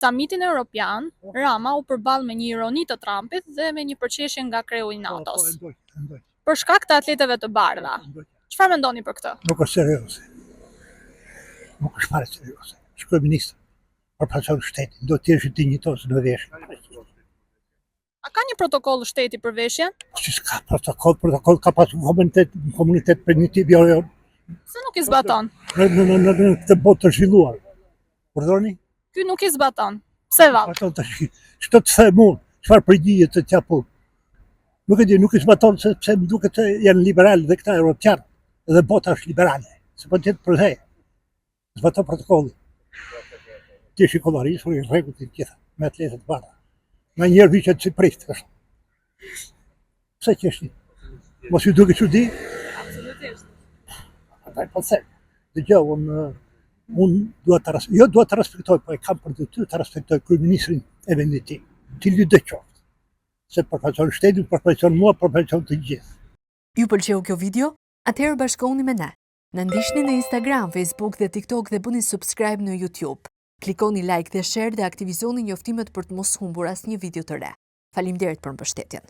Samitin Europian, Rama u përball me një ironi të Trumpit dhe me një përqeshje nga kreu i NATO-s. Ndoj. Për shkak të atleteve të bardha. Çfarë mendoni për këtë? Nuk është serioze. Nuk është fare serioze. Shkoj ministër, përfaqëson shtetin, do të jesh dinjitoz në veshje. A ka një protokoll shteti për veshjen? Si s'ka protokoll ka pasur komunitet primitiv jo. Se nuk i zbaton. Në këtë botë të zhvilluar. Përdorni? Ky nuk i zbaton. Pse vallë? Zbaton tash. Ç'do të them unë? Çfarë përgjigje të t'japu? Nuk e di, nuk i zbaton sepse më duket se janë liberalë dhe këta europianë. Dhe bota është liberale. Se po të jetë për dhe. Zbaton protokolli. Ti je shikollarisur i rregullt të gjitha me atletët bardha. Nga njerë viqet si prift. Pse qeshni? Mos ju duke çudi? Absolutisht. Ataj po them. Dëgjoj, unë dua të respektoj, po e kam për detyrë të respektoj kryeministrin e vendit tim. Ti lytë qoftë. Se përfaqëson shtetin, përfaqëson mua, përfaqëson të gjithë. Ju pëlqeu kjo video? Atëherë bashkohuni me ne. Na ndiqni në Instagram, Facebook dhe TikTok dhe bëni subscribe në YouTube. Klikoni like dhe share dhe aktivizoni njoftimet për të mos humbur asnjë video të re. Faleminderit për mbështetjen.